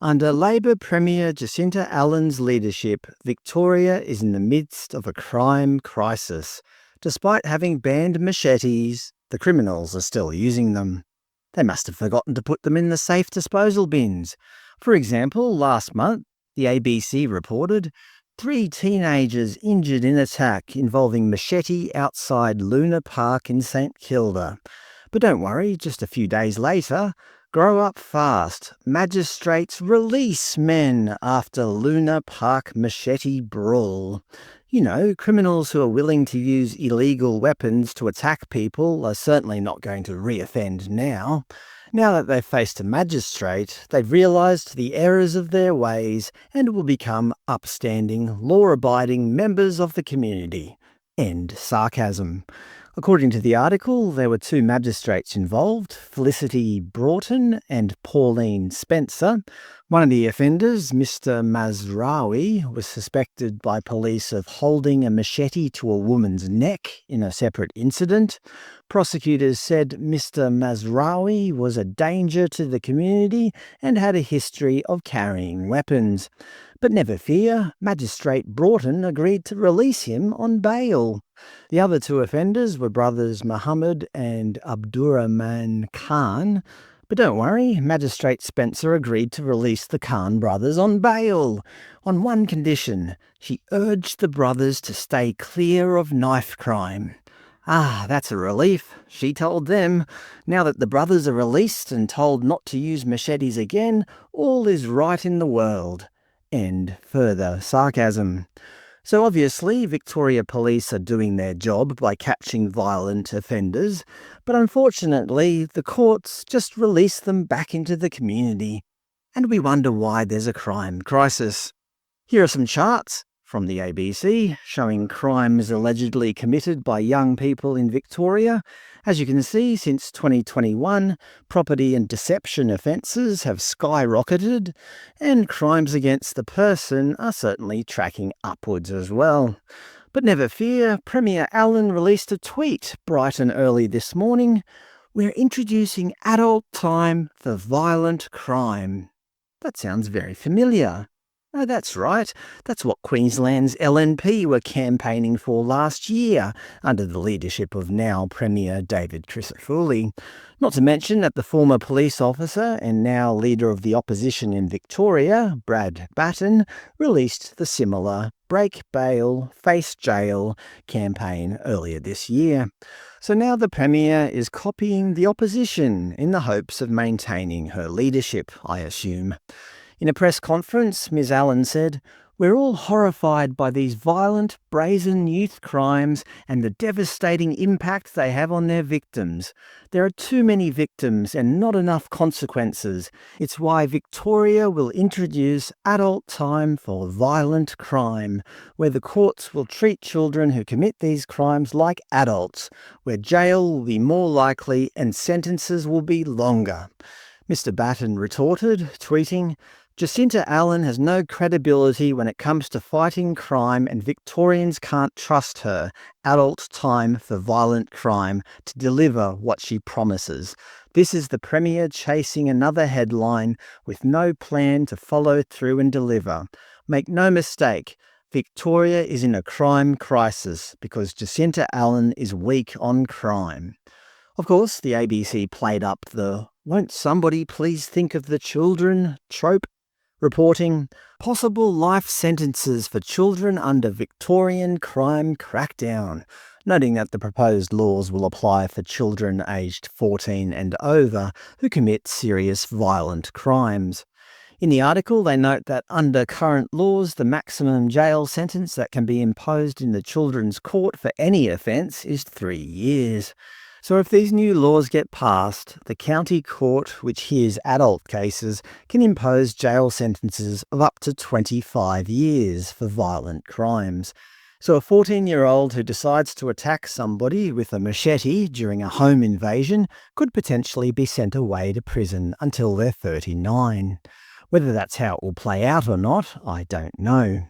Under Labor Premier Jacinta Allan's leadership, Victoria is in the midst of a crime crisis. Despite having banned machetes, the criminals are still using them. They must have forgotten to put them in the safe disposal bins. For example, last month, the ABC reported 3 teenagers injured in attack involving machete outside Luna Park in St Kilda. But don't worry, just a few days later, grow up fast. Magistrates release men after Luna Park machete brawl. You know, criminals who are willing to use illegal weapons to attack people are certainly not going to reoffend now. Now that they've faced a magistrate, they've realised the errors of their ways and will become upstanding, law-abiding members of the community. End sarcasm. According to the article, there were 2 magistrates involved, Felicity Broughton and Pauline Spencer. One of the offenders, Mr Mazrawi, was suspected by police of holding a machete to a woman's neck in a separate incident. Prosecutors said Mr Mazrawi was a danger to the community and had a history of carrying weapons. But never fear, Magistrate Broughton agreed to release him on bail. The other 2 offenders were brothers Muhammad and Abdurrahman Khan. But don't worry, Magistrate Spencer agreed to release the Khan brothers on bail, on one condition. She urged the brothers to stay clear of knife crime. Ah, that's a relief, she told them. Now that the brothers are released and told not to use machetes again, all is right in the world. End further sarcasm. So obviously, Victoria Police are doing their job by catching violent offenders, but unfortunately, the courts just release them back into the community, and we wonder why there's a crime crisis. Here are some charts from the ABC showing crimes allegedly committed by young people in Victoria. As you can see, since 2021, property and deception offences have skyrocketed, and crimes against the person are certainly tracking upwards as well. But never fear, Premier Allan released a tweet bright and early this morning. We're introducing adult time for violent crime. That sounds very familiar. Oh, that's right. That's what Queensland's LNP were campaigning for last year, under the leadership of now Premier David Crisafulli. Not to mention that the former police officer and now leader of the opposition in Victoria, Brad Batten, released the similar Break Bail, Face Jail campaign earlier this year. So now the Premier is copying the opposition in the hopes of maintaining her leadership, I assume. In a press conference, Ms Allan said, "We're all horrified by these violent, brazen youth crimes and the devastating impact they have on their victims. There are too many victims and not enough consequences. It's why Victoria will introduce adult time for violent crime, where the courts will treat children who commit these crimes like adults, where jail will be more likely and sentences will be longer." Mr Batten retorted, tweeting, "Jacinta Allan has no credibility when it comes to fighting crime and Victorians can't trust her, adult time for violent crime, to deliver what she promises. This is the Premier chasing another headline with no plan to follow through and deliver. Make no mistake, Victoria is in a crime crisis because Jacinta Allan is weak on crime." Of course, the ABC played up the "won't somebody please think of the children" trope, reporting possible life sentences for children under Victorian crime crackdown, noting that the proposed laws will apply for children aged 14 and over who commit serious violent crimes. In the article, they note that under current laws, the maximum jail sentence that can be imposed in the Children's Court for any offence is 3 years. So if these new laws get passed, the county court, which hears adult cases, can impose jail sentences of up to 25 years for violent crimes. So a 14-year-old who decides to attack somebody with a machete during a home invasion could potentially be sent away to prison until they're 39. Whether that's how it will play out or not, I don't know.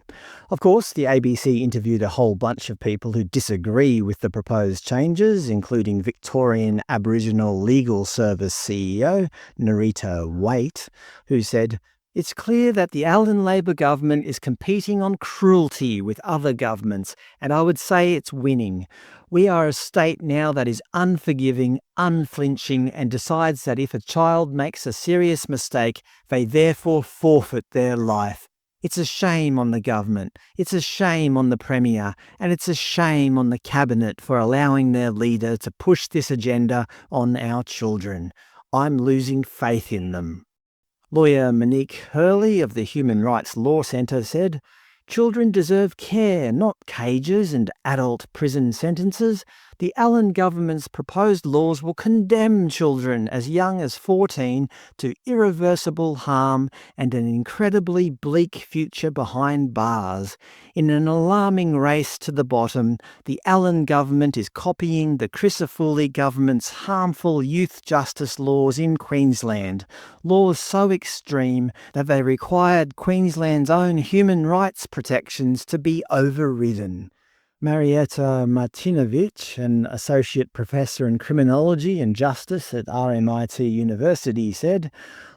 Of course, the ABC interviewed a whole bunch of people who disagree with the proposed changes, including Victorian Aboriginal Legal Service CEO Narita Waite, who said, It's clear that the Allan Labor government is competing on cruelty with other governments, and I would say it's winning. We are a state now that is unforgiving, unflinching, and decides that if a child makes a serious mistake, they therefore forfeit their life. It's a shame on the government, it's a shame on the Premier, and it's a shame on the Cabinet for allowing their leader to push this agenda on our children. I'm losing faith in them. Lawyer Monique Hurley of the Human Rights Law Centre said, "Children deserve care, not cages and adult prison sentences. The Allan government's proposed laws will condemn children as young as 14 to irreversible harm and an incredibly bleak future behind bars. In an alarming race to the bottom, the Allan government is copying the Crisafulli government's harmful youth justice laws in Queensland, laws so extreme that they required Queensland's own human rights protections to be overridden." Marietta Martinovich, an associate professor in criminology and justice at RMIT University, said,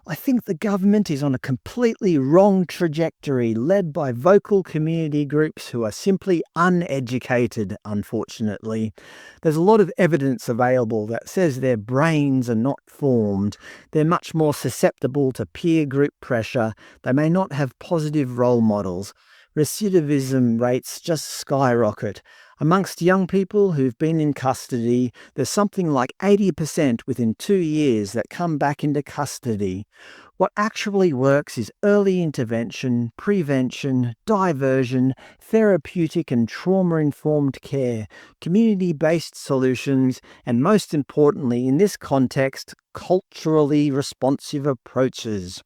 "I think the government is on a completely wrong trajectory led by vocal community groups who are simply uneducated, unfortunately. There's a lot of evidence available that says their brains are not formed. They're much more susceptible to peer group pressure. They may not have positive role models. Recidivism rates just skyrocket. Amongst young people who've been in custody, there's something like 80% within 2 years that come back into custody. What actually works is early intervention, prevention, diversion, therapeutic and trauma-informed care, community-based solutions, and most importantly in this context, culturally responsive approaches."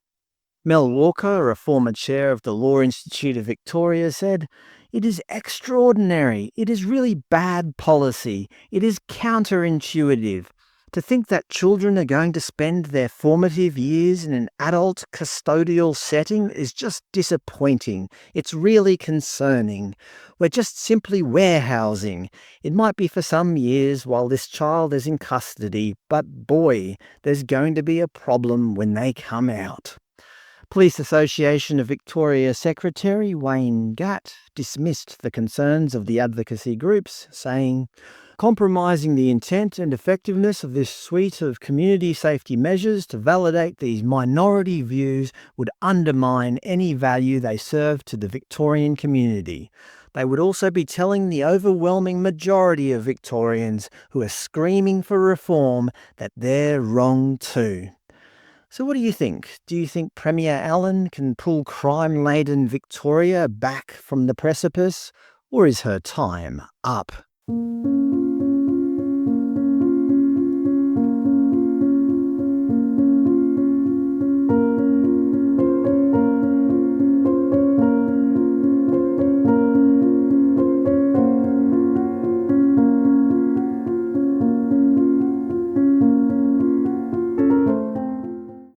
Mel Walker, a former chair of the Law Institute of Victoria, said, "It is extraordinary. It is really bad policy. It is counterintuitive. To think that children are going to spend their formative years in an adult custodial setting is just disappointing. It's really concerning. We're just simply warehousing. It might be for some years while this child is in custody, but boy, there's going to be a problem when they come out." Police Association of Victoria Secretary Wayne Gatt dismissed the concerns of the advocacy groups, saying, "Compromising the intent and effectiveness of this suite of community safety measures to validate these minority views would undermine any value they serve to the Victorian community. They would also be telling the overwhelming majority of Victorians who are screaming for reform that they're wrong too." So what do you think? Do you think Premier Allan can pull crime-laden Victoria back from the precipice, or is her time up?